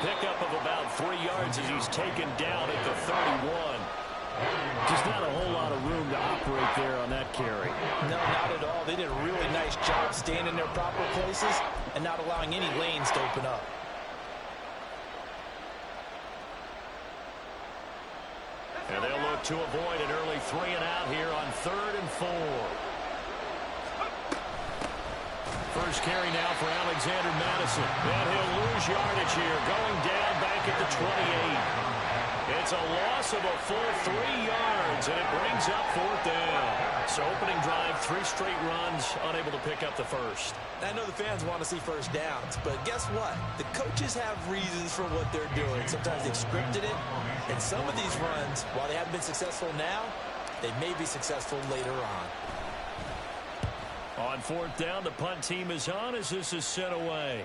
pickup of about 3 yards as he's taken down at the 31. Just not a whole lot of room to operate there on that carry. No, not at all. They did a really nice job staying in their proper places and not allowing any lanes to open up. And they'll look to avoid an early 3 and out here on 3rd and 4. First carry now for Alexander Madison. And he'll lose yardage here, going down back at the 28. It's a loss of a full 3 yards, and it brings up 4th down. So opening drive, 3 straight runs, unable to pick up the first. I know the fans want to see first downs, but guess what? The coaches have reasons for what they're doing. Sometimes they've scripted it, and some of these runs, while they haven't been successful now, they may be successful later on. On 4th down, the punt team is on as this is sent away.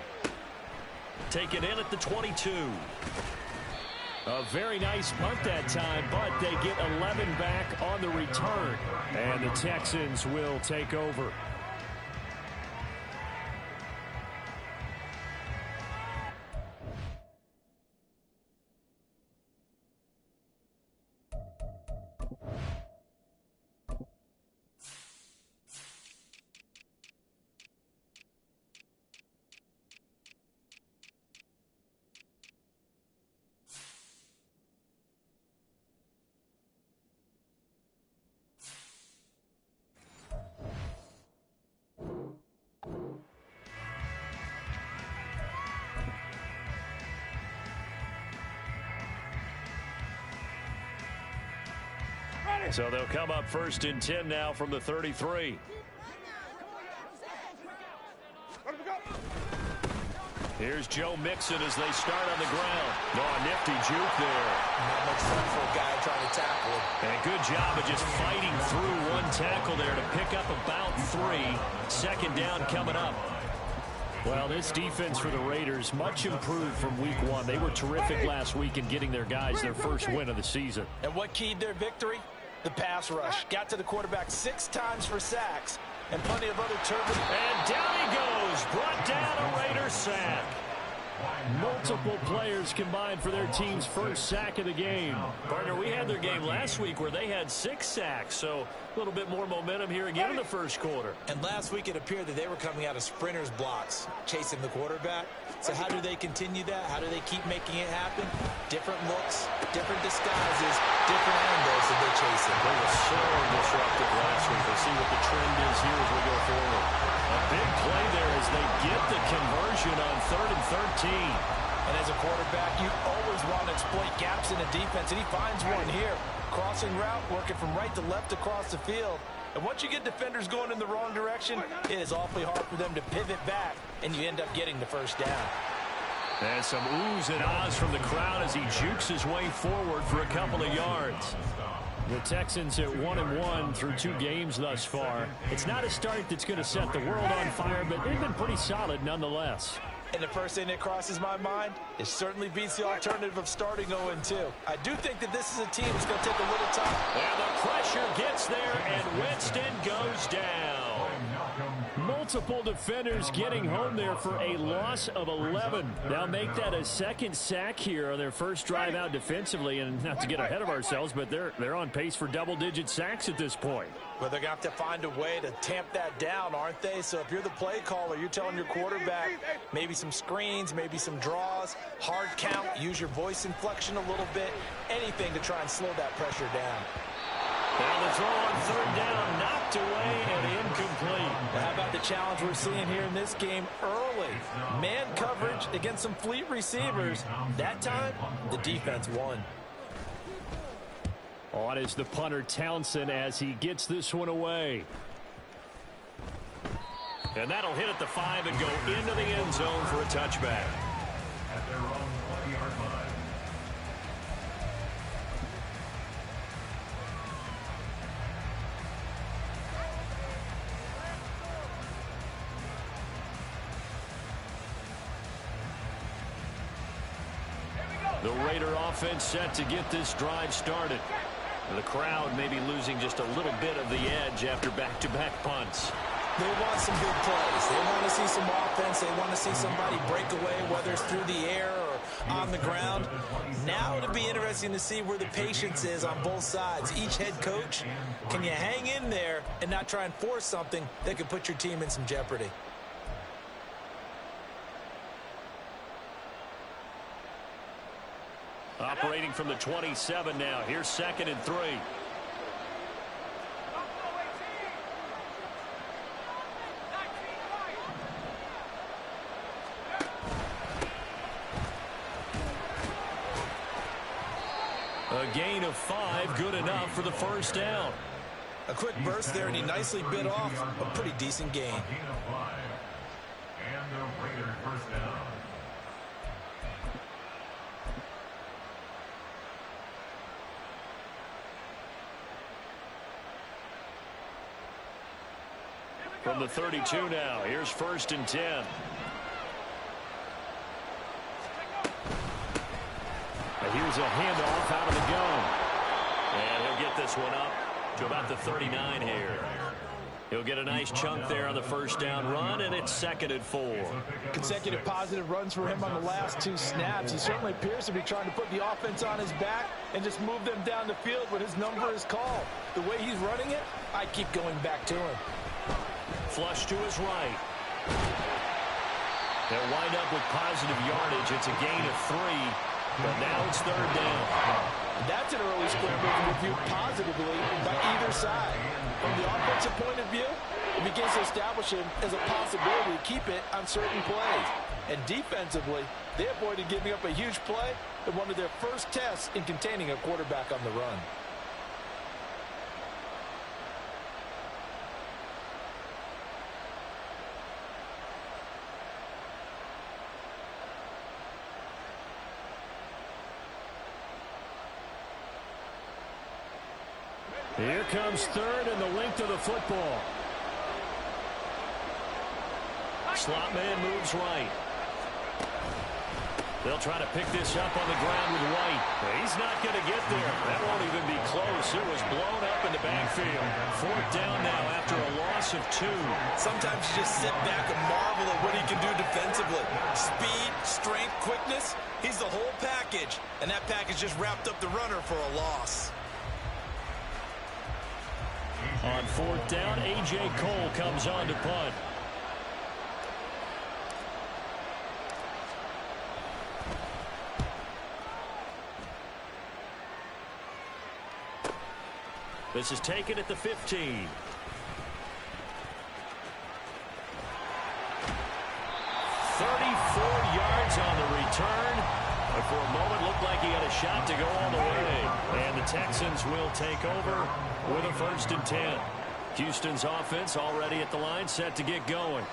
Take it in at the 22. A very nice punt that time, but they get 11 back on the return. And the Texans will take over. So they'll come up 1st and 10 now from the 33. Here's Joe Mixon as they start on the ground. Oh, nifty juke there. Not much fun for a guy trying to tackle him. And a good job of just fighting through one tackle there to pick up about 3. 2nd down coming up. Well, this defense for the Raiders, much improved from week 1. They were terrific last week in getting their guys their first win of the season. And what keyed their victory? The pass rush. Got to the quarterback 6 times for sacks and plenty of other turbulence. And down he goes. Brought down a Raider sack. Multiple players combined for their team's first sack of the game. Partner, we had their game last week where they had 6 sacks, so a little bit more momentum here again in the first quarter. And last week it appeared that they were coming out of sprinters blocks, chasing the quarterback. So how do they continue that? How do they keep making it happen? Different looks, different disguises, different angles that they chase it. They were so disruptive last week. We'll see what the trend is here as we go forward. A big play there as they get the conversion on 3rd and 13. And as a quarterback, you always want to exploit gaps in the defense, and he finds one here. Crossing route, working from right to left across the field. And once you get defenders going in the wrong direction, it is awfully hard for them to pivot back, and you end up getting the first down. And some oohs and ahs from the crowd as he jukes his way forward for a couple of yards. The Texans at 1-1 through 2 games thus far. It's not a start that's going to set the world on fire, but they've been pretty solid nonetheless. And the first thing that crosses my mind, it certainly beats the alternative of starting 0-2. I do think that this is a team that's going to take a little time. And the pressure gets there, and Winston goes down. Multiple defenders getting home there for a loss of 11. Now make that a 2nd sack here on their first drive out defensively. And not to get ahead of ourselves, but they're on pace for double-digit sacks at this point. Well, they're going to have to find a way to tamp that down, aren't they? So if you're the play caller, you're telling your quarterback maybe some screens, maybe some draws, hard count, use your voice inflection a little bit, anything to try and slow that pressure down. Now the throw on 3rd down, knocked away and incomplete. Well, how about the challenge we're seeing here in this game early? Man coverage against some fleet receivers. That time, the defense won. On is the punter Townsend as he gets this one away. And that'll hit at the 5 and go into the end zone for a touchback. At their own 1-yard line. The Raider offense set to get this drive started. The crowd may be losing just a little bit of the edge after back-to-back punts. They want some big plays. They want to see some offense. They want to see somebody break away, whether it's through the air or on the ground. Now it'll be interesting to see where the patience is on both sides. Each head coach, can you hang in there and not try and force something that could put your team in some jeopardy? Operating from the 27 now. Here's 2nd and 3. A gain of 5, good enough for the first down. A quick burst there, and he nicely bit off a pretty decent gain. Gain of 5. And the Raiders first down. From the 32 now, here's 1st and 10. And here's a handoff out of the gun. And he'll get this one up to about the 39 here. He'll get a nice chunk there on the first down run, and it's 2nd and 4. Consecutive positive runs for him on the last 2 snaps. He certainly appears to be trying to put the offense on his back and just move them down the field when his number is called. The way he's running it, I keep going back to him. Flush to his right. They'll wind up with positive yardage. It's a gain of 3, but now it's 3rd down. That's an early scramble to be viewed positively by either side. From the offensive point of view, it begins to establish him as a possibility to keep it on certain plays. And defensively, they avoided giving up a huge play in one of their first tests in containing a quarterback on the run. Here comes 3rd and the length of the football. Slot man moves right. They'll try to pick this up on the ground with White. He's not going to get there. That won't even be close. It was blown up in the backfield. 4th down now after a loss of 2. Sometimes you just sit back and marvel at what he can do defensively. Speed, strength, quickness. He's the whole package. And that package just wrapped up the runner for a loss. On 4th down, A.J. Cole comes on to punt. This is taken at the 15. 34 yards on the return. But for a moment, looked like he had a shot to go all the way. And the Texans will take over with a 1st and 10. Houston's offense already at the line, set to get going.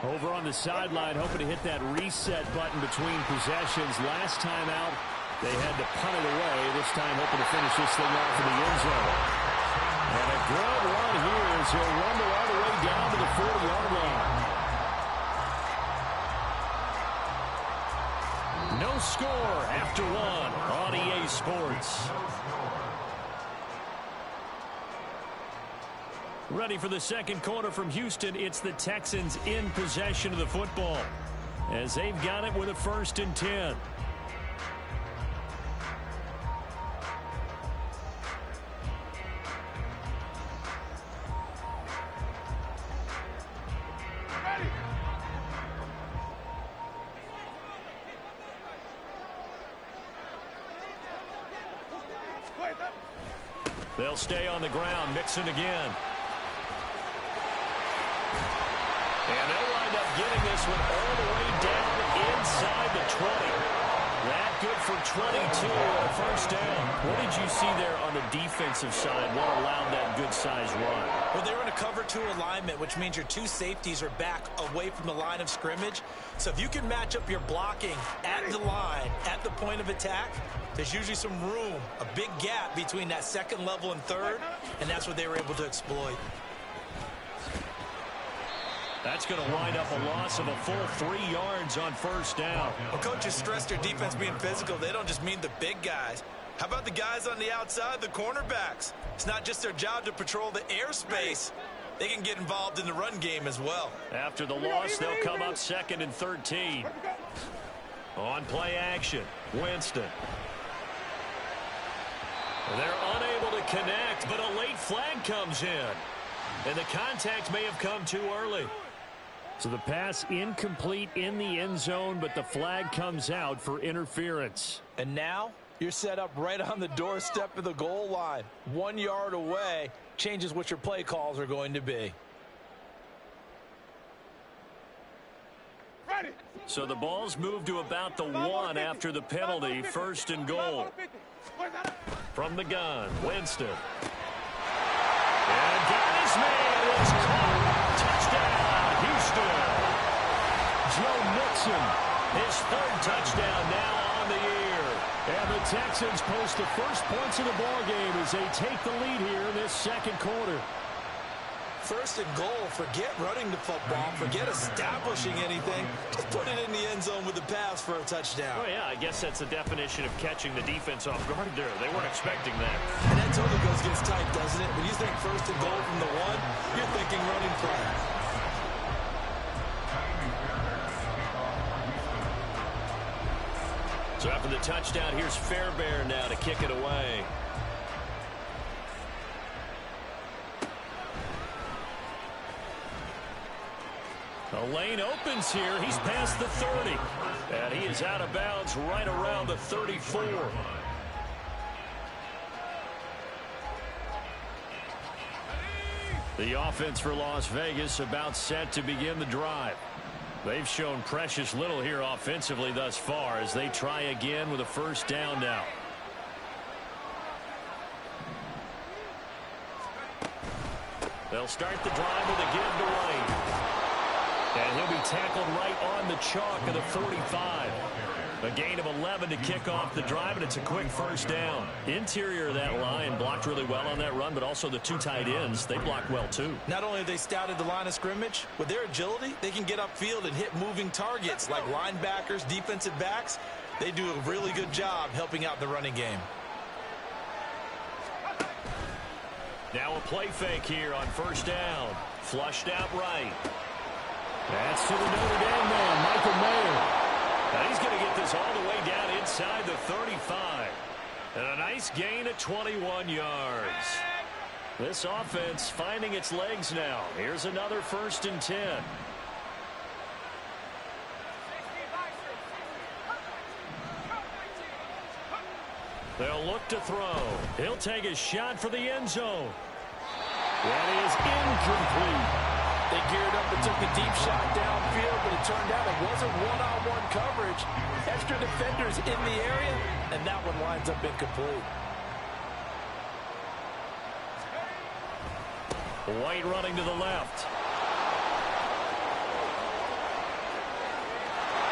Over on the sideline, hoping to hit that reset button between possessions. Last time out, they had to punt it away. This time, hoping to finish this thing off in the end zone. And a good run here as he'll rumble all the way down to the 40-yard line. No score after 1 on EA Sports. Ready for the second quarter from Houston. It's the Texans in possession of the football as they've got it with a 1st and 10. They'll stay on the ground, Mixon again. And they'll wind up getting this one all the way down inside the 20. That good for 22 on a 1st down. What did you see there on the defensive side? What allowed that good-sized run? Well, they were in a cover 2 alignment, which means your 2 safeties are back away from the line of scrimmage. So if you can match up your blocking at the line, at the point of attack, there's usually some room, a big gap between that 2nd level and 3rd, and that's what they were able to exploit. That's going to wind up a loss of a full 3 yards on 1st down. Well, coaches stress their defense being physical. They don't just mean the big guys. How about the guys on the outside, the cornerbacks? It's not just their job to patrol the airspace. They can get involved in the run game as well. After the loss, they'll come up 2nd and 13. On play action, Winston. They're unable to connect, but a late flag comes in. And the contact may have come too early. So the pass incomplete in the end zone, but the flag comes out for interference. And now you're set up right on the doorstep of the goal line. 1 yard away changes what your play calls are going to be. So the ball's moved to about the 1 after the penalty. First and goal. From the gun, Winston. And got his man. It's caught. Touchdown, Houston. Joe Mixon, His third touchdown now on the year. and the Texans post the first points of the ballgame as they take the lead here in this second quarter. First and goal, forget running the football, forget establishing anything. Just put it in the end zone with the pass for a touchdown. Oh, yeah, I guess that's the definition of catching the defense off guard there. They weren't expecting that. And that totally gets tight, doesn't it? When you think first and goal from the 1, you're thinking running play. So after the touchdown, here's Fairbairn now to kick it away. A lane opens here. He's past the 30. And he is out of bounds right around the 34. The offense for Las Vegas about set to begin the drive. They've shown precious little here offensively thus far as they try again with a first down now. They'll start the drive with a give to White. And he'll be tackled right on the chalk of the 45. A gain of 11 to kick off the drive, and it's a quick first down. Interior of that line blocked really well on that run, but also the two tight ends, they blocked well too. Not only have they scouted the line of scrimmage, with their agility, they can get upfield and hit moving targets like linebackers, defensive backs. They do a really good job helping out the running game. Now a play fake here on first down. Flushed out right. That's to the Notre Dame man, Michael Mayer. Now he's going to get this all the way down inside the 35. And a nice gain of 21 yards. This offense finding its legs now. Here's another first and 10. They'll look to throw. He'll take a shot for the end zone. That is incomplete. They geared up and took a deep shot downfield, but it turned out it wasn't one-on-one coverage. Extra defenders in the area, and that one lines up incomplete. White running to the left.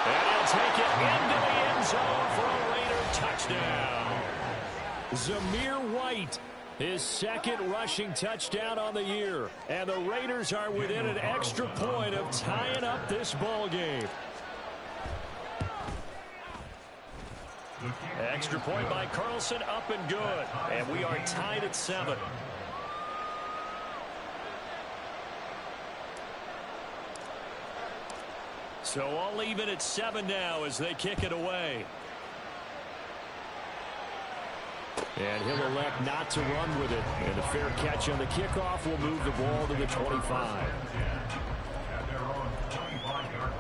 And he'll take it into the end zone for a Raider touchdown. Zamir White, his second rushing touchdown on the year. And the Raiders are within an extra point of tying up this ball game. Extra point by Carlson, up and good. And we are tied at 7. So all even at 7 now as they kick it away. And he'll elect not to run with it. And a fair catch on the kickoff will move the ball to the 25. At their own 25-yard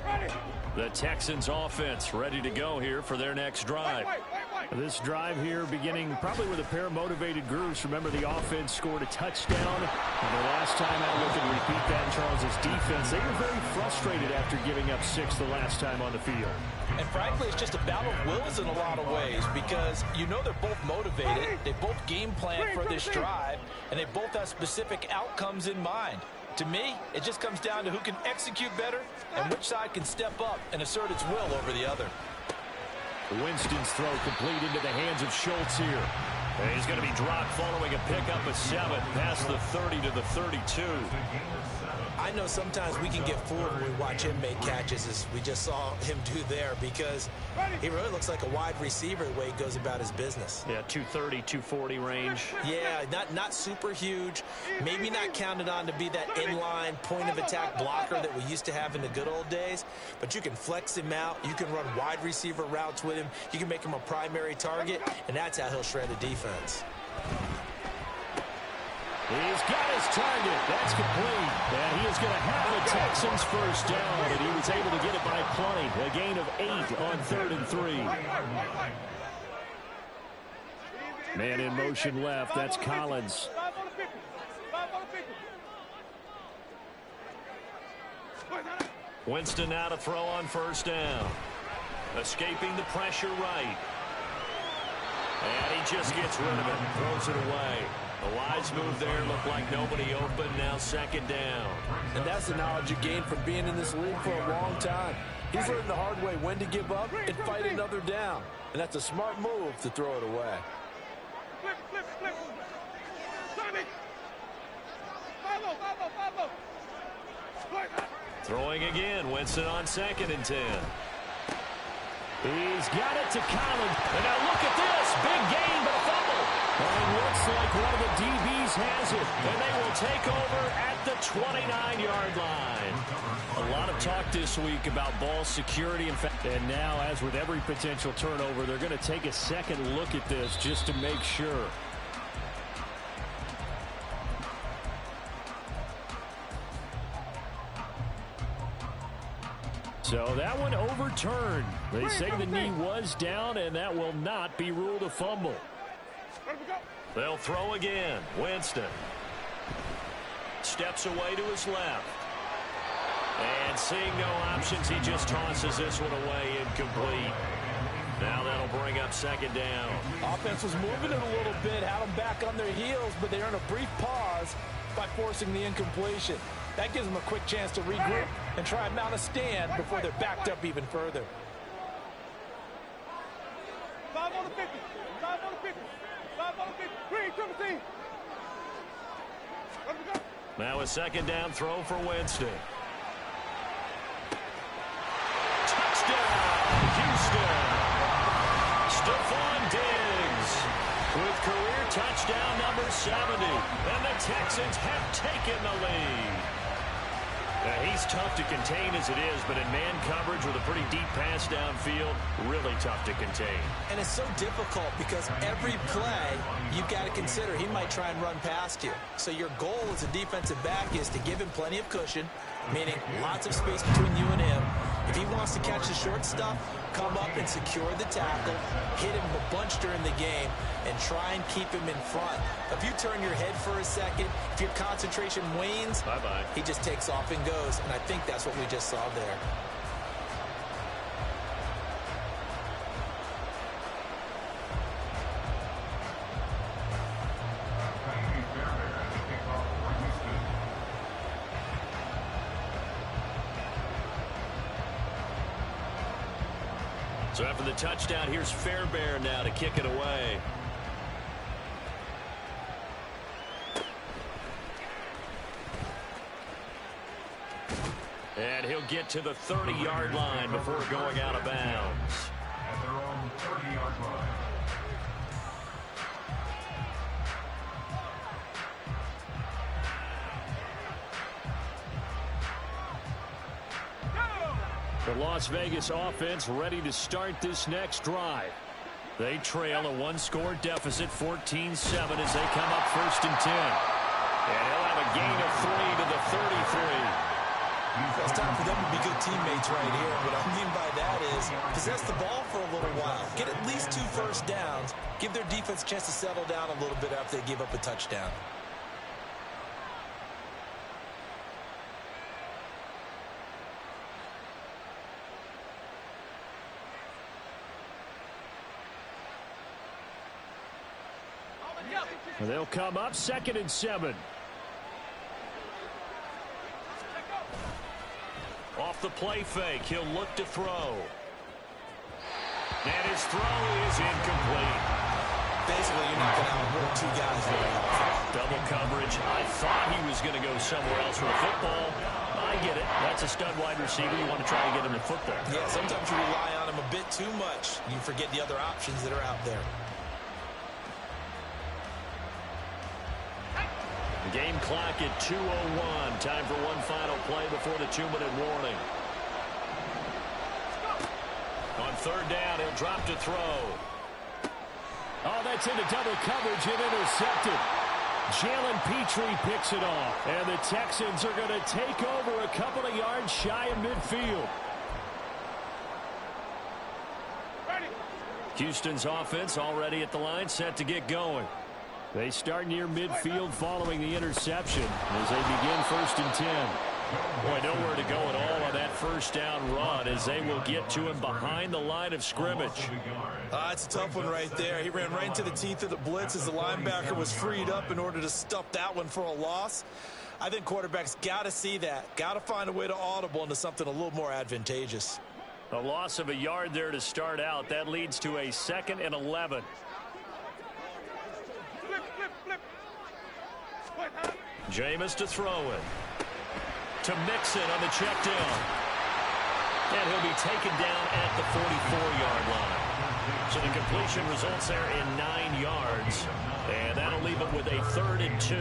line. The Texans offense ready to go here for their next drive. This drive here beginning probably with a pair of motivated groups. Remember, the offense scored a touchdown. And the last time out, look and repeat that in Charles's defense. They were very frustrated after giving up 6 the last time on the field. And frankly, it's just a battle of wills in a lot of ways because you know they're both motivated. They both game plan for this drive, and they both have specific outcomes in mind. To me, it just comes down to who can execute better and which side can step up and assert its will over the other. Winston's throw complete into the hands of Schultz here. And he's going to be dropped following a pickup of 7 past the 30 to the 32. I know sometimes we can get fooled when we watch him make catches, as we just saw him do there, because he really looks like a wide receiver the way he goes about his business. Yeah, 230, 240 range. Yeah, not super huge, maybe not counted on to be that inline point-of-attack blocker that we used to have in the good old days, but you can flex him out, you can run wide receiver routes with him, you can make him a primary target, and that's how he'll shred the defense. He's got his target. That's complete. And he is going to have the Texans first down, and he was able to get it by plenty. A gain of 8 on 3rd and 3. Man in motion left. That's Collins. Winston now to throw on first down. Escaping the pressure right. And he just gets rid of it. Throws it away. A wise move there. Looked like nobody open. Now 2nd down. And that's the knowledge you gain from being in this league for a long time. He's learned the hard way when to give up and fight another down. And that's a smart move to throw it away. Throwing again. Winston on 2nd and 10. He's got it to Collins. And now look at this. Big gain, but a fumble. And it looks like one of the DBs has it. And they will take over at the 29-yard line. A lot of talk this week about ball security. And now, as with every potential turnover, they're going to take a second look at this just to make sure. So that one overturned. They say the knee was down, and that will not be ruled a fumble. They'll throw again. Winston steps away to his left. And seeing no options, he just tosses this one away, incomplete. Now that'll bring up 2nd down. Offense was moving it a little bit, had them back on their heels, but they earn a brief pause by forcing the incompletion. That gives them a quick chance to regroup and try and mount a stand before they're backed up even further. 5 on the 50. 5 on the 50. 5 on the 50. Green, Timothy. Now a 2nd down throw for Winston. Touchdown, Houston. Stephon Diggs with career touchdown number 70. And the Texans have taken the lead. He's tough to contain as it is, but in man coverage with a pretty deep pass downfield, really tough to contain. And it's so difficult because every play you've got to consider he might try and run past you. So your goal as a defensive back is to give him plenty of cushion, meaning lots of space between you and him. If he wants to catch the short stuff, come up and secure the tackle, hit him a bunch during the game, and try and keep him in front. If you turn your head for a second, if your concentration wanes, bye-bye, he just takes off and goes, and I think that's what we just saw there. So after the touchdown, here's Fairbairn now to kick it away. And he'll get to the 30-yard line before going out of bounds. At their own 30-yard line. The Las Vegas offense ready to start this next drive. They trail a one-score deficit, 14-7, as they come up 1st and 10. And he'll have a gain of 3 to the 33. It's time for them to be good teammates right here. What I mean by that is possess the ball for a little while. Get at least 2 first downs. Give their defense a chance to settle down a little bit after they give up a touchdown. They'll come up 2nd and 7. Off the play fake, he'll look to throw. And his throw is incomplete. Basically, you're not going to outwork two guys very often. Double coverage. I thought he was going to go somewhere else with the football. I get it. That's a stud wide receiver. You want to try to get him the foot there. Yeah, sometimes you rely on him a bit too much. You forget the other options that are out there. Game clock at 2:01. Time for one final play before the 2-minute warning. On third down, he'll drop to throw. Oh, that's into double coverage and intercepted. Jalen Petrie picks it off. And the Texans are going to take over a couple of yards shy of midfield. Houston's offense already at the line, set to get going. They start near midfield following the interception as they begin 1st and 10. Boy, nowhere to go at all on that first down run as they will get to him behind the line of scrimmage. It's a tough one right there. He ran right into the teeth of the blitz as the linebacker was freed up in order to stuff that one for a loss. I think quarterbacks got to see that. Got to find a way to audible into something a little more advantageous. A loss of a yard there to start out. That leads to a 2nd and 11. Jameis to throw it. To Mixon on the check down. And he'll be taken down at the 44-yard line. So the completion results there in 9 yards. And that'll leave him with a 3rd and 2.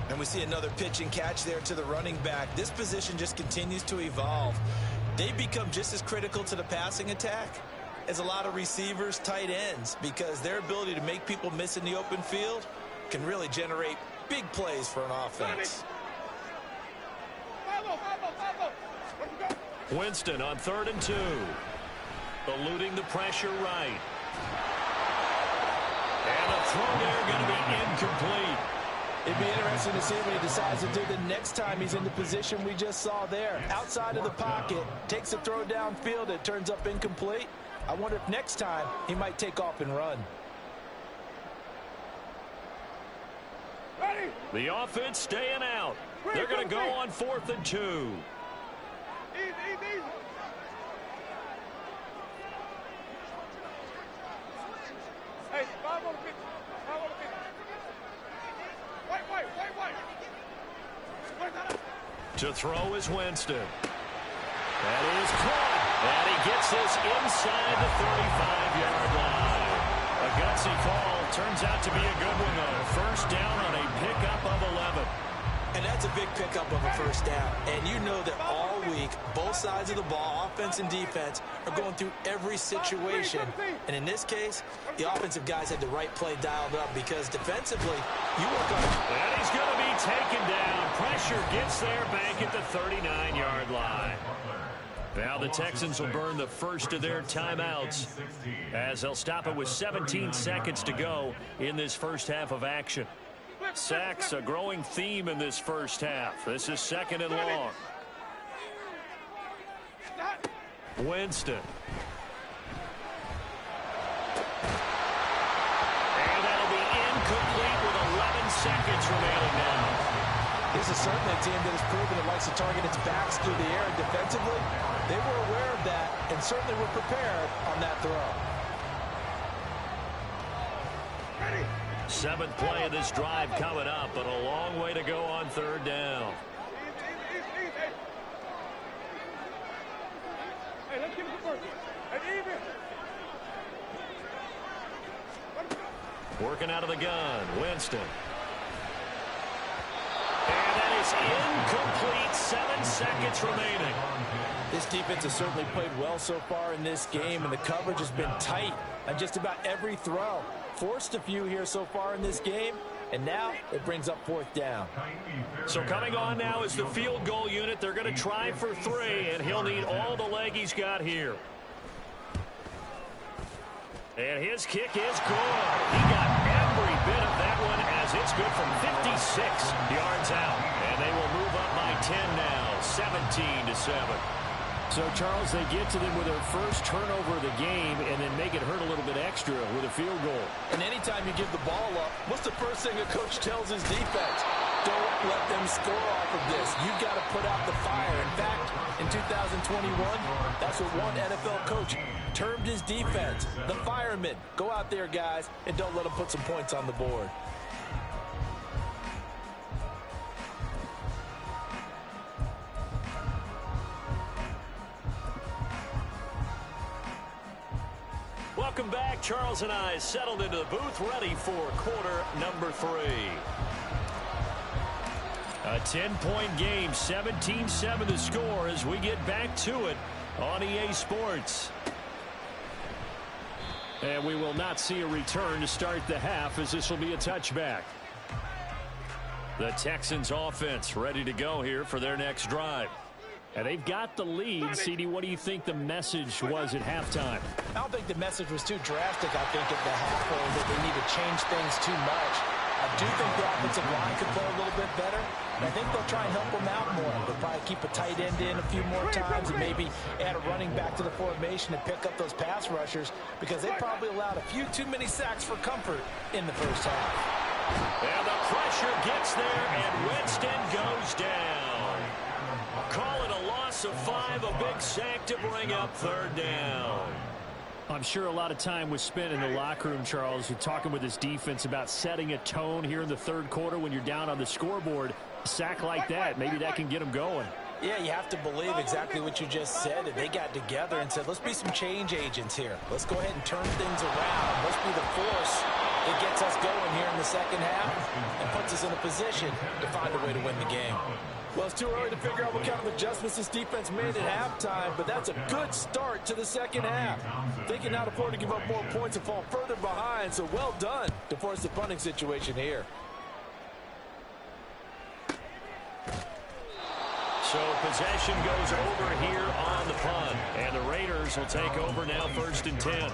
And we see another pitch and catch there to the running back. This position just continues to evolve. They become just as critical to the passing attack as a lot of receivers, tight ends, because their ability to make people miss in the open field can really generate big plays for an offense. Winston on 3rd and 2. Eluding the pressure right. And the throw there going to be incomplete. It'd be interesting to see what he decides to do the next time he's in the position we just saw there. Outside of the pocket, takes a throw downfield, it turns up incomplete. I wonder if next time he might take off and run. The offense staying out. They're going to go on 4th and 2. Easy. Hey, 5 on the 50. 5 on the 50. White. To throw is Winston. That is caught. And he gets this inside the 35-yard line. A gutsy call. Turns out to be a good one, though. First down on a pickup of 11. And that's a big pickup of a first down. And you know that all week, both sides of the ball, offense and defense, are going through every situation. And in this case, the offensive guys had the right play dialed up because defensively, you work on it. And he's going to be taken down. Pressure gets there back at the 39-yard line. Now the Texans will burn the first of their timeouts as they'll stop it with 17 seconds to go in this first half of action. Sacks, a growing theme in this first half. This is 2nd and long. Winston. And that'll be incomplete with 11 seconds remaining now. This is certainly a team that has proven it likes to target its backs through the air. And defensively, they were aware of that and certainly were prepared on that throw. 7th play of this drive coming up, but a long way to go on 3rd down. Hey, let's give it the first. Hey, even. Working out of the gun, Winston. And that is incomplete. 7 seconds remaining. This defense has certainly played well so far in this game, and the coverage has been tight on just about every throw. Forced a few here so far in this game, and now it brings up 4th down. So coming on now is the field goal unit. They're going to try for 3, and he'll need all the leg he's got here. And his kick is good. He got every bit of that one as it's good from 56 yards out. And they will move up by 10 now, 17-7. So, Charles, they get to them with their first turnover of the game and then make it hurt a little bit extra with a field goal. And anytime you give the ball up, what's the first thing a coach tells his defense? don't let them score off of this. You've got to put out the fire. In fact, in 2021, that's what one NFL coach termed his defense, the firemen. Go out there, guys, and don't let them put some points on the board. Welcome back. Charles and I settled into the booth, ready for quarter number 3. A 10-point game, 17-7 the score as we get back to it on EA Sports. And we will not see a return to start the half, as this will be a touchback. The Texans offense ready to go here for their next drive. And they've got the lead. CD, what do you think the message was at halftime? I don't think the message was too drastic. I think at the half point that they need to change things too much. I do think the offensive line could play a little bit better. And I think they'll try and help them out more. They'll probably keep a tight end in a few more times and maybe add a running back to the formation to pick up those pass rushers, because they probably allowed a few too many sacks for comfort in the first half. And the pressure gets there, and Winston goes down. Call it a loss of 5, a big sack to bring up third down. I'm sure a lot of time was spent in the locker room, Charles, talking with his defense about setting a tone here in the third quarter when you're down on the scoreboard. A sack like that, maybe that can get them going. Yeah, you have to believe exactly what you just said. And they got together and said, let's be some change agents here. Let's go ahead and turn things around. Let's be the force that gets us going here in the second half and puts us in a position to find a way to win the game. Well, it's too early to figure out what kind of adjustments this defense made at halftime, but that's a good start to the second half. They can not afford to give up more points and fall further behind, so well done to force the punting situation here. So possession goes over here on the punt, and the Raiders will take over now, 1st and 10.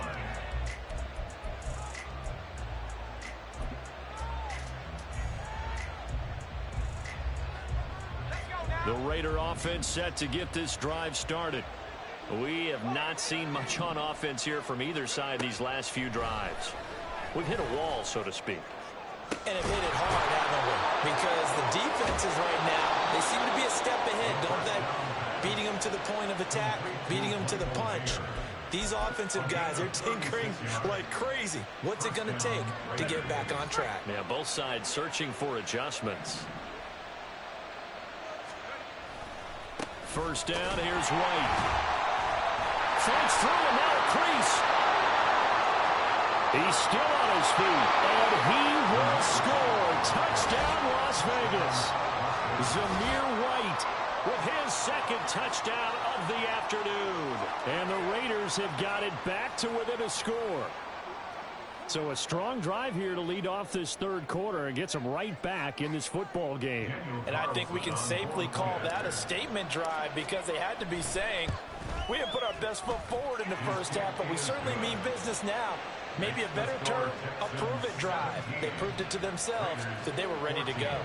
The Raider offense set to get this drive started. We have not seen much on offense here from either side these last few drives. We've hit a wall, so to speak. And it hit it hard, haven't we? Because the defenses right now, they seem to be a step ahead, don't they? Beating them to the point of attack, beating them to the punch. These offensive guys are tinkering like crazy. What's it going to take to get back on track? Yeah, both sides searching for adjustments. First down, here's White. Flies through and now a crease. He's still on his feet, and he will score. Touchdown, Las Vegas. Zamir White with his second touchdown of the afternoon. And the Raiders have got it back to within a score. So a strong drive here to lead off this third quarter and gets them right back in this football game. And I think we can safely call that a statement drive, because they had to be saying, we didn't put our best foot forward in the first half, but we certainly mean business now. Maybe a better term, a prove-it drive. They proved it to themselves that they were ready to go.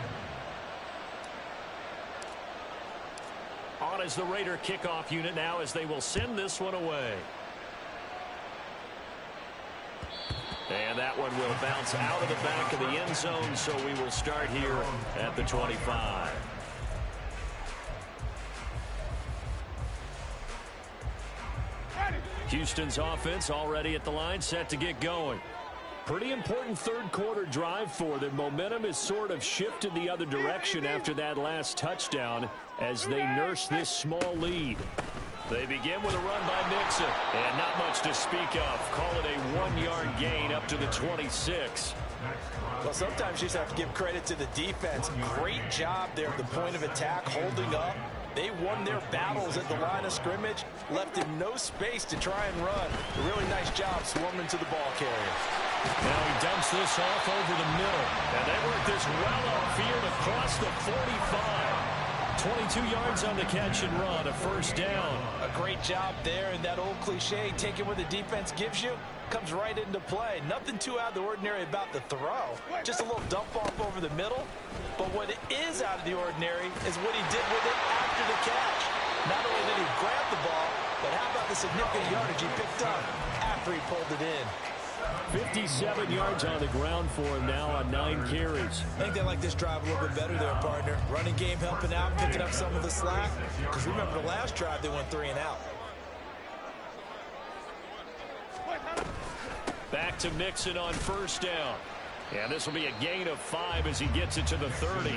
On is the Raider kickoff unit now, as they will send this one away. And that one will bounce out of the back of the end zone, so we will start here at the 25. Houston's offense already at the line, set to get going. Pretty important third quarter drive for them. Momentum has sort of shifted the other direction after that last touchdown as they nurse this small lead. They begin with a run by Mixon, and not much to speak of. Call it a 1-yard gain up to the 26. Well, sometimes you just have to give credit to the defense. Great job there at the point of attack, holding up. They won their battles at the line of scrimmage, left him no space to try and run. A really nice job swarming to the ball carrier. Now he dumps this off over the middle, and they work this well upfield across the 45. 22 yards on the catch and run, a first down. A great job there, and that old cliche, take it where the defense gives you, comes right into play. Nothing too out of the ordinary about the throw. Just a little dump off over the middle. But what is out of the ordinary is what he did with it after the catch. Not only did he grab the ball, but how about the significant yardage he picked up after he pulled it in? 57 yards on the ground for him now on 9 carries. I think they like this drive a little bit better there, partner. Running game helping out, picking up some of the slack. Because remember the last drive, they went 3 and out. Back to Mixon on first down. And this will be a gain of 5 as he gets it to the 30.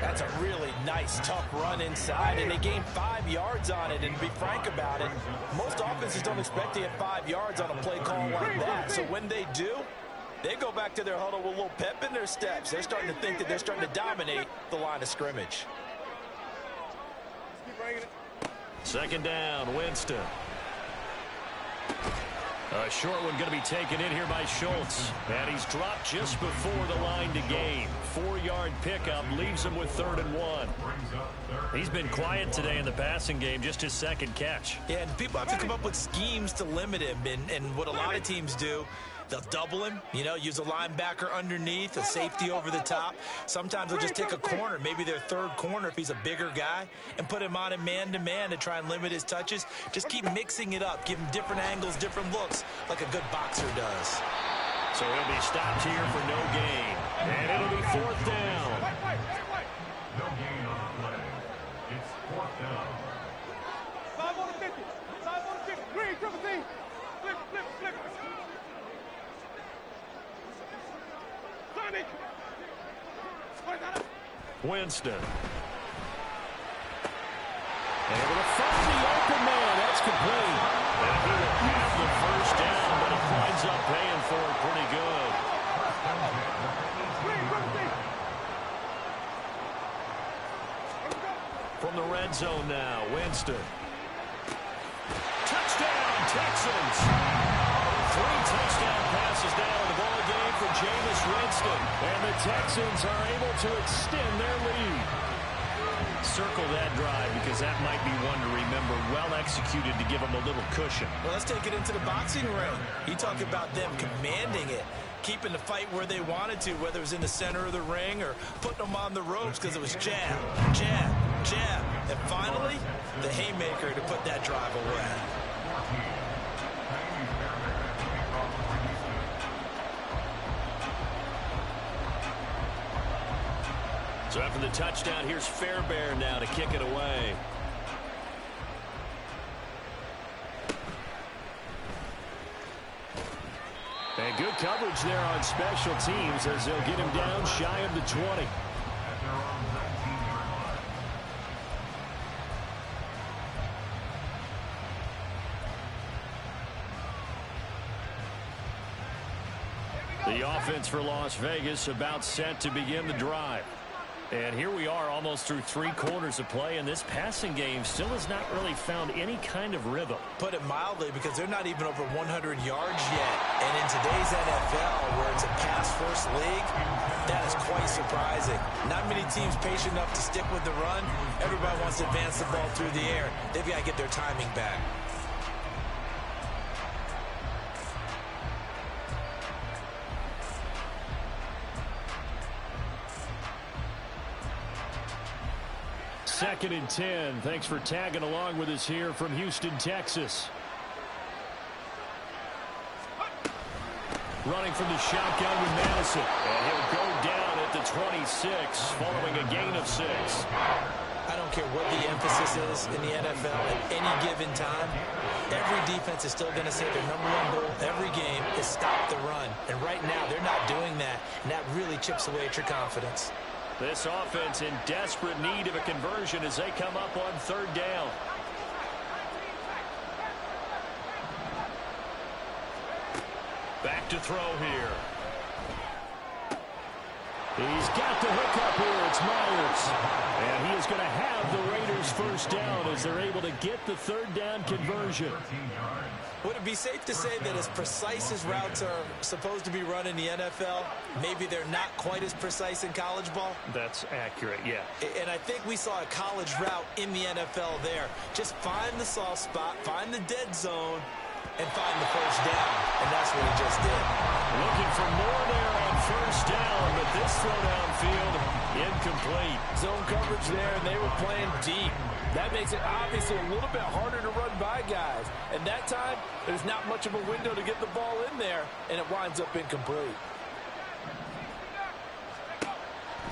That's a really nice, tough run inside, and they gained 5 yards on it. And to be frank about it, most offenses don't expect to get 5 yards on a play call like that. So when they do, they go back to their huddle with a little pep in their steps. They're starting to think that they're starting to dominate the line of scrimmage. Second down, Winston. A short one going to be taken in here by Schultz. And he's dropped just before the line to gain. 4-yard pickup leaves him with 3rd and 1. He's been quiet today in the passing game, just his second catch. Yeah, and people have to come up with schemes to limit him. And what a lot of teams do, they'll double him, use a linebacker underneath, a safety over the top. Sometimes they'll just take a corner, maybe their 3rd corner if he's a bigger guy, and put him on a man-to-man to try and limit his touches. Just keep mixing it up, give him different angles, different looks, like a good boxer does. So he'll be stopped here for no gain. And it'll be 4th down. No gain on the play. It's 4th down. 5 on the 50. 5 on the 50. Green, triple team. Flip, flip, flip. Sonic. Winston. Able to find the open man. That's complete. And he will have the first down, but it winds up paying for it pretty good. From the red zone now, Winston. Touchdown, Texans. 3 touchdown passes now in the ball game for Jameis Winston. And the Texans are able to extend their lead. Circle that drive because that might be one to remember. Well executed to give them a little cushion. Well, let's take it into the boxing ring. You talk about them commanding it, keeping the fight where they wanted to, whether it was in the center of the ring or putting them on the ropes because it was jab, jab, jab. And finally, the haymaker to put that drive away. So after the touchdown, here's Fairbairn now to kick it away. And good coverage there on special teams as they'll get him down shy of the 20. At their own 19-yard line. The offense for Las Vegas about set to begin the drive. And here we are almost through 3 quarters of play, and this passing game still has not really found any kind of rhythm. Put it mildly, because they're not even over 100 yards yet. And in today's NFL, where it's a pass-first league, that is quite surprising. Not many teams patient enough to stick with the run. Everybody wants to advance the ball through the air. They've got to get their timing back. Second and 10. Thanks for tagging along with us here from Houston, Texas. Running from the shotgun with Madison. And he'll go down at the 26 following a gain of 6. I don't care what the emphasis is in the NFL at any given time. Every defense is still going to say their #1 goal every game is stop the run. And right now, they're not doing that, and that really chips away at your confidence. This offense in desperate need of a conversion as they come up on 3rd down. Back to throw here. He's got the hookup here. It's Myers. And he is going to have the Raiders first down as they're able to get the 3rd down conversion. Would it be safe to say that as precise as routes are supposed to be run in the NFL, maybe they're not quite as precise in college ball? That's accurate, yeah. And I think we saw a college route in the NFL there. Just find the soft spot, find the dead zone, and find the first down. And that's what he just did. Looking for more there on first down, but this throw downfield incomplete. Zone coverage there, and they were playing deep. That makes it obviously a little bit harder to run by guys. And And that time, there's not much of a window to get the ball in there, and it winds up incomplete.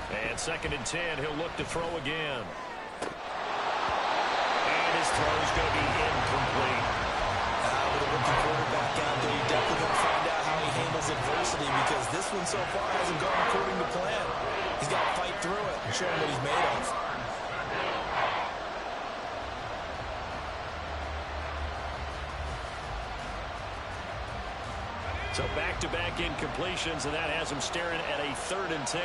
And 2nd and 10, he'll look to throw again. And his throw is going to be incomplete. With a rookie quarterback out there, you're definitely going to find out how he handles adversity, because this one so far hasn't gone according to plan. He's got to fight through it and show him what he's made of. So back-to-back incompletions, and that has him staring at a 3rd and 10.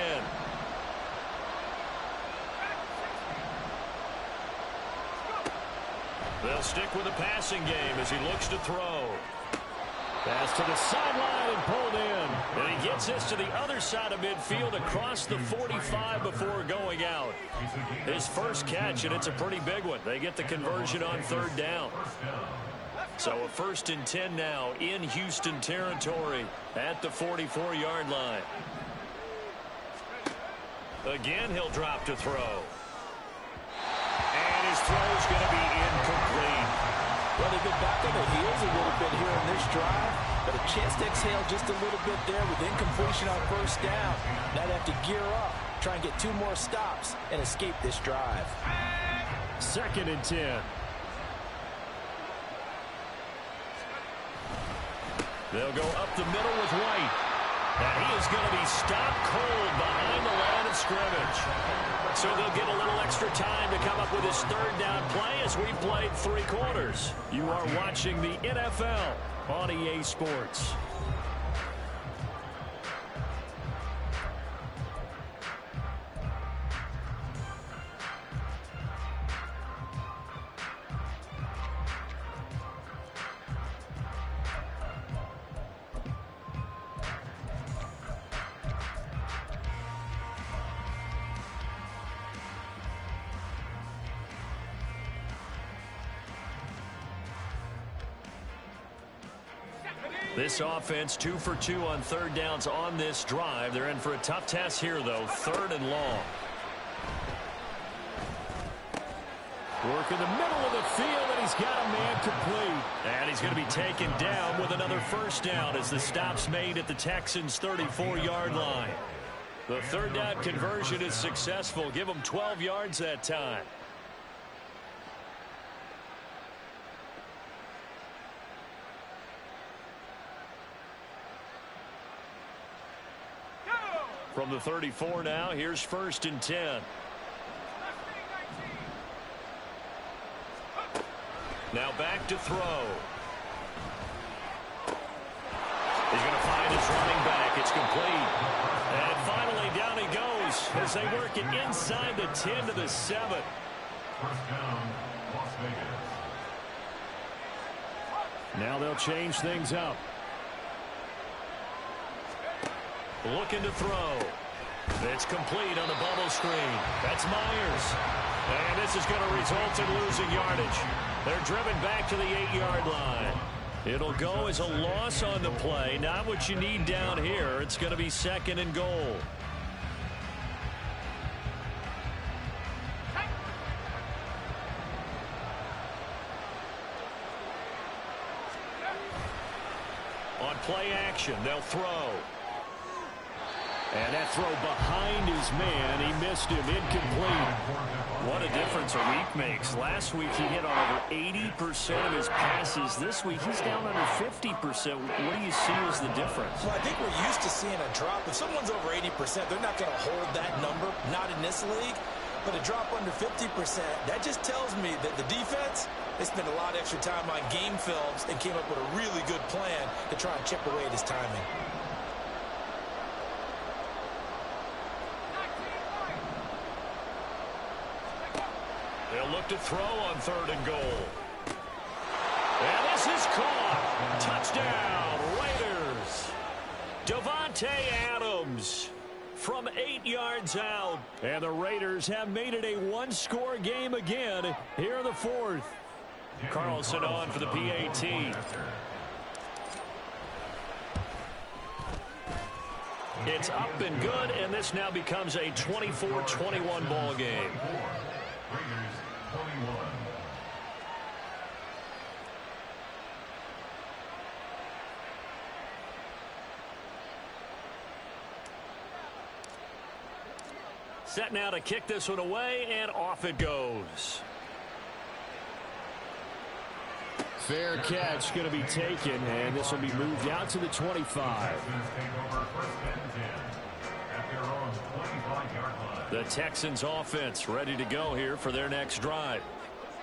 They'll stick with the passing game as he looks to throw. Pass to the sideline and pulled in. And he gets this to the other side of midfield across the 45 before going out. His first catch, and it's a pretty big one. They get the conversion on 3rd down. So a 1st and 10 now in Houston territory at the 44-yard line. Again, he'll drop to throw. And his throw is going to be incomplete. Well, they've been back on their heels a little bit here in this drive, but a chance to exhale just a little bit there with incompletion on 1st down. Now they have to gear up, try and get 2 more stops, and escape this drive. 2nd and 10. They'll go up the middle with White. And he is going to be stopped cold behind the line of scrimmage. So they'll get a little extra time to come up with his 3rd down play as we played 3 quarters. You are watching the NFL on EA Sports. This offense 2 for 2 on 3rd downs on this drive. They're in for a tough test here, though. 3rd and long. Work in the middle of the field, and he's got a man complete. And he's going to be taken down with another 1st down as the stop's made at the Texans' 34-yard line. The 3rd down conversion is successful. Give them 12 yards that time. From the 34 now, here's 1st and 10. Now back to throw. He's going to find his running back. It's complete. And finally down he goes as they work it inside the 10 to the 7. 1st down, Las Vegas. Now they'll change things up. Looking to throw. It's complete on the bubble screen. That's Myers. And this is going to result in losing yardage. They're driven back to the 8-yard line. It'll go as a loss on the play. Not what you need down here. It's going to be 2nd and goal. On play action, they'll throw. And that throw behind his man. He missed him. Incomplete. What a difference a week makes. Last week he hit on over 80% of his passes. This week he's down under 50%. What do you see as the difference? Well, I think we're used to seeing a drop. If someone's over 80%, they're not going to hold that number. Not in this league. But a drop under 50%, that just tells me that the defense, they spent a lot of extra time on game films and came up with a really good plan to try and chip away at his timing. They'll look to throw on 3rd and goal. And this is caught. Touchdown, Raiders. Davante Adams from 8 yards out. And the Raiders have made it a 1-score game again here in the 4th. Carlson on for the PAT. It's up and good, and this now becomes a 24-21 ball game. Raiders 21. set now to kick this one away, and off it goes. Fair catch going to be taken, and this will be moved out to the 25. The Texans offense ready to go here for their next drive.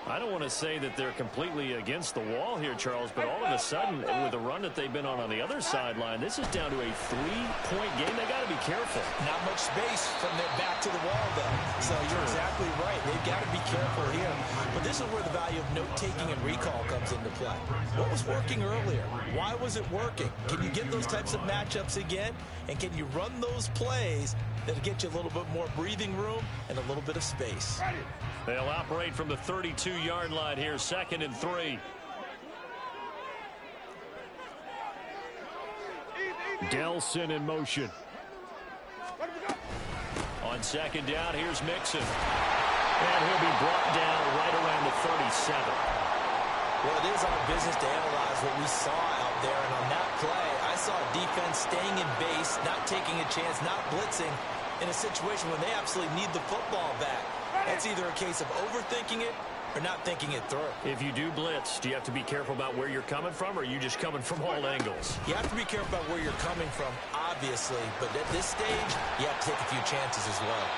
I don't want to say that they're completely against the wall here, Charles, but all of a sudden, with the run that they've been on the other sideline, this is down to a 3-point game. They got to be careful. Not much space from their back to the wall, though. So you're exactly right. They've got to be careful here. But this is where the value of note-taking and recall comes into play. What was working earlier? Why was it working? Can you get those types of matchups again? And can you run those plays that'll get you a little bit more breathing room and a little bit of space? They'll operate from the 32-yard line here, 2nd and 3. Delson in motion. On 2nd down, here's Mixon. And he'll be brought down right around the 37. Well, it is our business to analyze what we saw out there. And on that play, I saw a defense staying in base, not taking a chance, not blitzing in a situation when they absolutely need the football back. That's either a case of overthinking it or not thinking it through. If you do blitz, do you have to be careful about where you're coming from, or are you just coming from all angles? You have to be careful about where you're coming from, obviously. But at this stage, you have to take a few chances as well.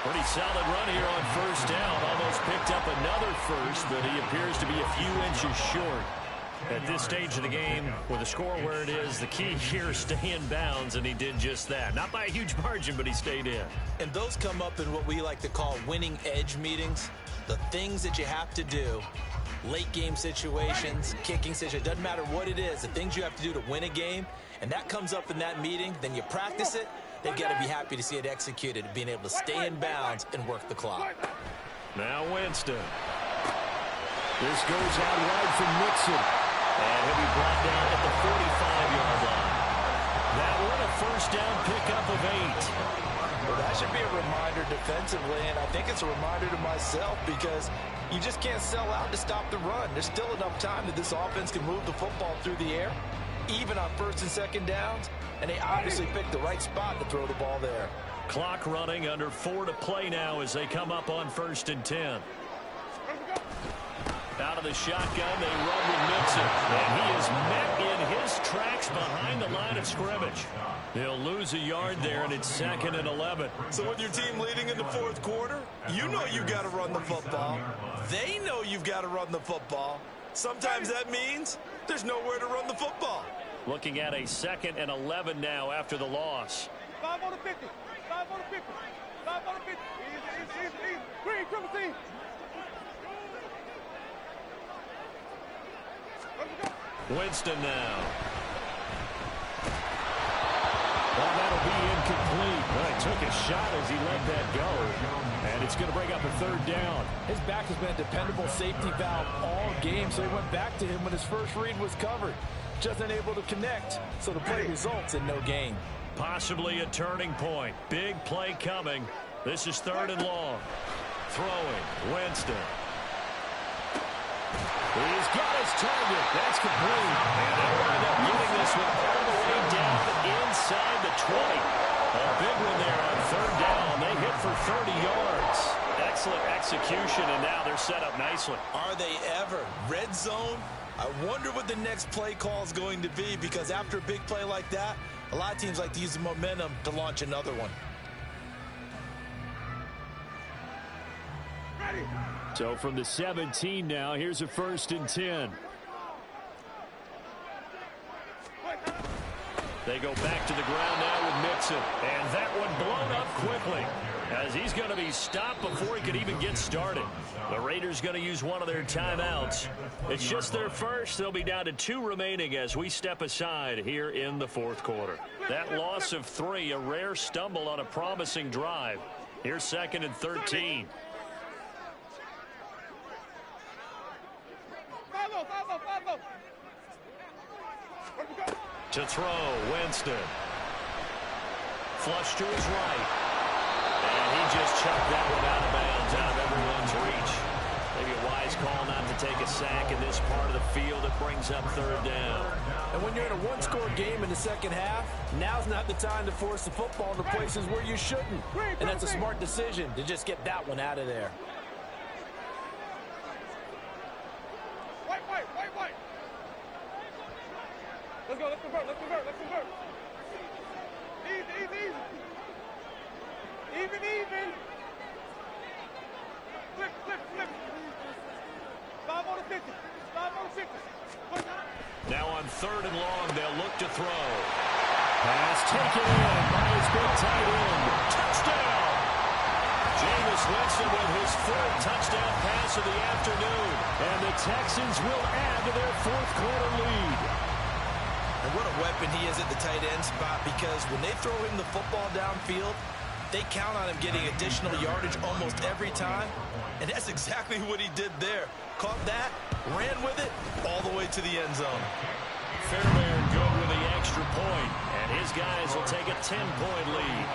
Pretty solid run here on 1st down. Almost picked up another first, but he appears to be a few inches short. At this stage of the game, with the score where it is, the key here is stay in bounds, and he did just that. Not by a huge margin, but he stayed in. And those come up in what we like to call winning edge meetings. The things that you have to do, late game situations, kicking situations, doesn't matter what it is, the things you have to do to win a game, and that comes up in that meeting, then you practice it, they've got to be happy to see it executed, being able to stay in bounds and work the clock. Now Winston. This goes out wide from Mixon. And he'll be brought down at the 45-yard line. That one a 1st down pickup of 8. Well, that should be a reminder defensively, and I think it's a reminder to myself because you just can't sell out to stop the run. There's still enough time that this offense can move the football through the air, even on 1st and 2nd downs, and they obviously picked the right spot to throw the ball there. Clock running, under 4 to play now as they come up on 1st and 10. Out of the shotgun, they run with Mixon. And he is met in his tracks behind the line of scrimmage. They'll lose a yard there, and it's 2nd and 11. So with your team leading in the 4th quarter, you know you've got to run the football. They know you've got to run the football. Sometimes that means there's nowhere to run the football. Looking at a 2nd and 11 now after the loss. 5 on the 50. 5 on the 50. 5 on the 50. Easy. Green, triple team. Winston now. Well, that'll be incomplete. Well, he took a shot as he let that go. And it's going to bring up a 3rd down. His back has been a dependable safety valve all game, so he went back to him when his first read was covered. Just unable to connect, so the play results in no gain. Possibly a turning point. Big play coming. This is 3rd and long. Throwing. Winston. He's got his target. That's complete. And they wind up getting this one all the way down inside the 20. A big one there on 3rd down. They hit for 30 yards. Excellent execution, and now they're set up nicely. Are they ever? Red zone? I wonder what the next play call is going to be, because after a big play like that, a lot of teams like to use the momentum to launch another one. So from the 17 now, here's a 1st and 10. They go back to the ground now with Mixon. And that one blown up quickly, as he's going to be stopped before he could even get started. The Raiders going to use one of their timeouts. It's just their first. They'll be down to 2 remaining as we step aside here in the 4th quarter. That loss of 3, a rare stumble on a promising drive. Here's 2nd and 13. To throw, Winston. Flush to his right. And he just chucked that one out of bounds, out of everyone's reach. Maybe a wise call not to take a sack in this part of the field. brings up third down. And when you're in a one-score game in the second half, now's not the time to force the football into places where you shouldn't. And that's a smart decision to just get that one out of there. White. Let's go, let's convert. Easy. Even. Flip. 5 on the 50. Now on third and long, they'll look to throw. Pass taken in by his big tight end. Touchdown! Jameis Winston with his third touchdown pass of the afternoon. And the Texans will add to their fourth quarter lead. And what a weapon he is at the tight end spot, because when they throw him the football downfield, they count on him getting additional yardage almost every time. And that's exactly what he did there. Caught that, ran with it, all the way to the end zone. Fairbairn good with the extra point, and his guys will take a 10-point lead.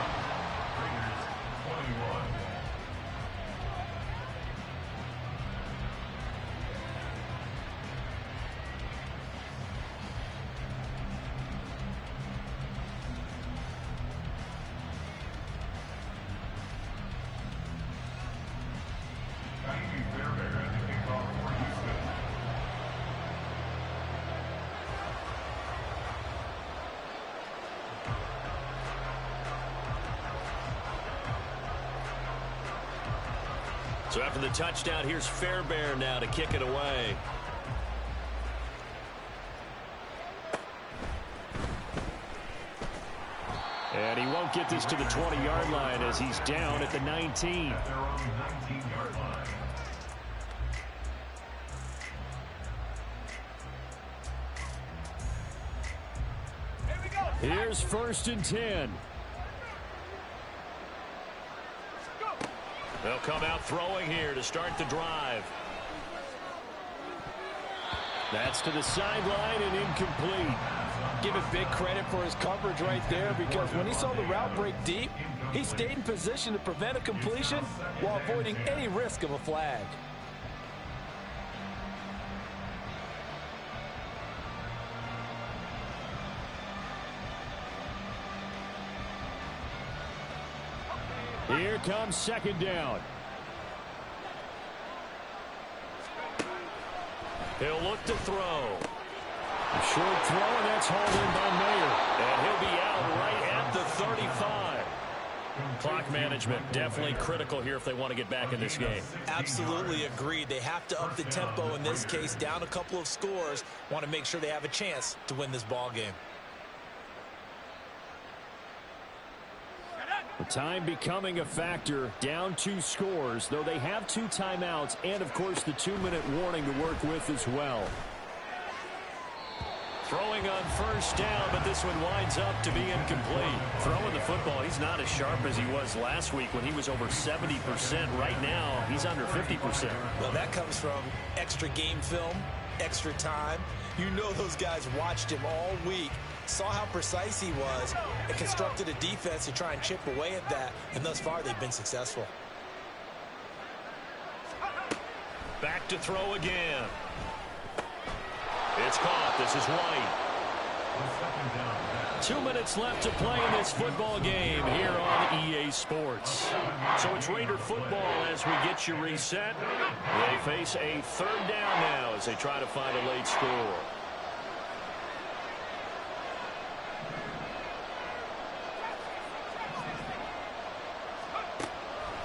So after the touchdown, here's Fairbairn now to kick it away. And he won't get this to the 20-yard line as he's down at the 19. At their own 19-yard line. Here's 1st and 10. They'll come out throwing here to start the drive. That's to the sideline and incomplete. Give it big credit for his coverage right there, because when he saw the route break deep, he stayed in position to prevent a completion while avoiding any risk of a flag. Here comes 2nd down. He'll look to throw. A short throw, and that's hauled in by Mayer. And he'll be out right at the 35. Clock management definitely critical here if they want to get back in this game. Absolutely agreed. They have to up the tempo in this case, down a couple of scores. Want to make sure they have a chance to win this ball game. The time becoming a factor, down 2 scores, though they have 2 timeouts and, of course, the 2-minute warning to work with as well. Throwing on 1st down, but this one winds up to be incomplete. Throwing the football, he's not as sharp as he was last week when he was over 70%. Right now, he's under 50%. Well, that comes from extra game film, extra time. You know those guys watched him all week, saw how precise he was, and constructed a defense to try and chip away at that, and thus far they've been successful. Back to throw again. It's caught. This is White. 2 minutes left to play in this football game here on EA Sports. So it's Raider football as we get you reset. They face a 3rd down now as they try to find a late score.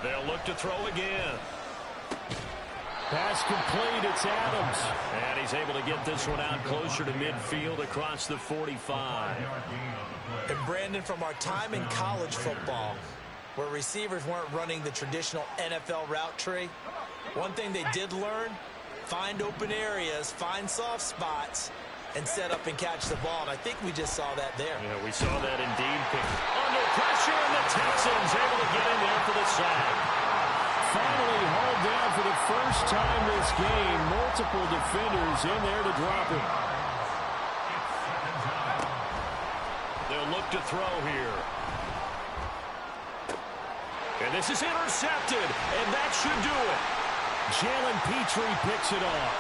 They'll look to throw again. Pass complete, it's Adams. And he's able to get this one out closer to midfield across the 45. And Brandon, from our time in college football, where receivers weren't running the traditional NFL route tree, one thing they did learn, find open areas, find soft spots, and set up and catch the ball. And I think we just saw that there. Yeah, we saw that indeed. Under pressure, and the Texans able to get in there for the sack. Finally hauled down for the first time this game. Multiple defenders in there to drop him. They'll look to throw here. And this is intercepted, and that should do it. Jalen Petrie picks it off.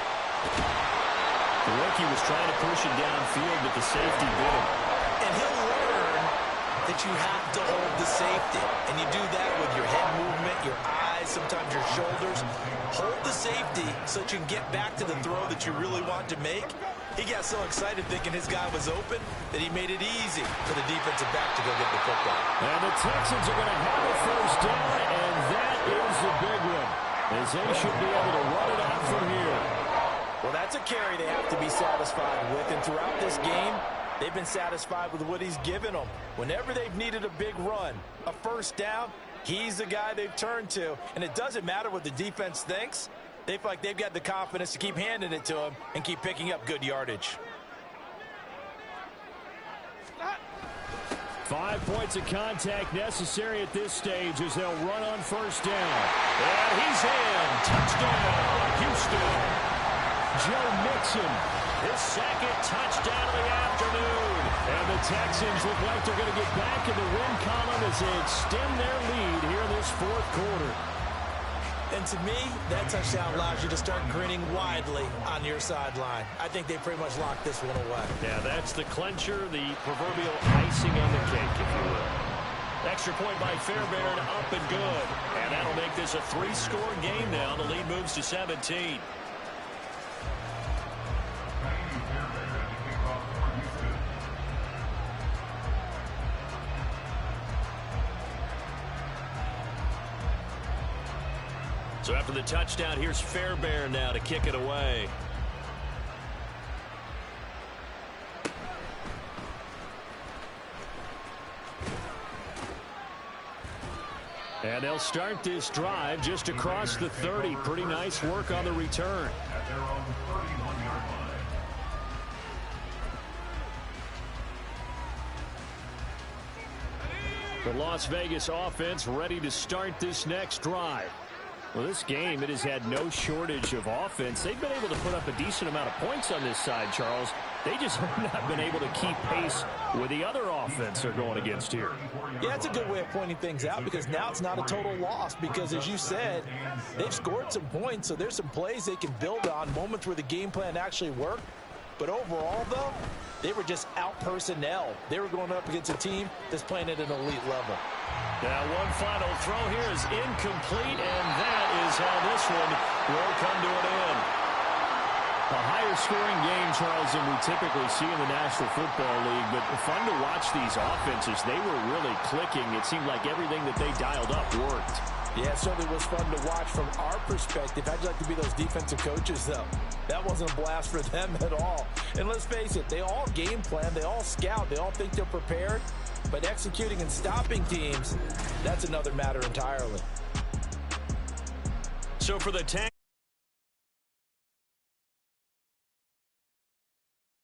The rookie was trying to push it downfield, but the safety did it. And he'll learn that you have to hold the safety. And you do that with your head movement, your eyes, sometimes your shoulders. Hold the safety so that you can get back to the throw that you really want to make. He got so excited thinking his guy was open that he made it easy for the defensive back to go get the football. And the Texans are going to have a first down, and that is the big one, as they should be able to run it out from here. Well, that's a carry they have to be satisfied with, and throughout this game, they've been satisfied with what he's given them. Whenever they've needed a big run, a first down, he's the guy they've turned to. And it doesn't matter what the defense thinks. They feel like they've got the confidence to keep handing it to him and keep picking up good yardage. 5 points of contact necessary at this stage as they'll run on first down. And he's in. Touchdown, Houston. Joe Mixon, his second touchdown of the afternoon. And the Texans look like they're going to get back in the win column as they extend their lead here in this fourth quarter. And to me, that touchdown allows you to start grinning widely on your sideline. I think they pretty much locked this one away. Yeah, that's the clincher, the proverbial icing on the cake, if you will. Extra point by Fairbairn, up and good. And that'll make this a 3-score game now. The lead moves to 17. So after the touchdown, here's Fairbairn now to kick it away. And they'll start this drive just across the 30. Pretty nice work on the return. At their own 31-yard line. The Las Vegas offense ready to start this next drive. Well, this game, it has had no shortage of offense. They've been able to put up a decent amount of points on this side, Charles. They just have not been able to keep pace with the other offense they're going against here. Yeah, that's a good way of pointing things out because now it's not a total loss because, as you said, they've scored some points, so there's some plays they can build on, moments where the game plan actually worked. But overall, though, they were just out-personnel. They were going up against a team that's playing at an elite level. Now one final throw here is incomplete, and that is how this one will come to an end. A higher scoring game, Charles, than we typically see in the National Football League, but fun to watch these offenses. They were really clicking. It seemed like everything that they dialed up worked. Yeah, it certainly was fun to watch from our perspective. How'd you like to be those defensive coaches, though? That wasn't a blast for them at all. And let's face it, they all game plan, they all scout, they all think they're prepared. But executing and stopping teams, that's another matter entirely. So for the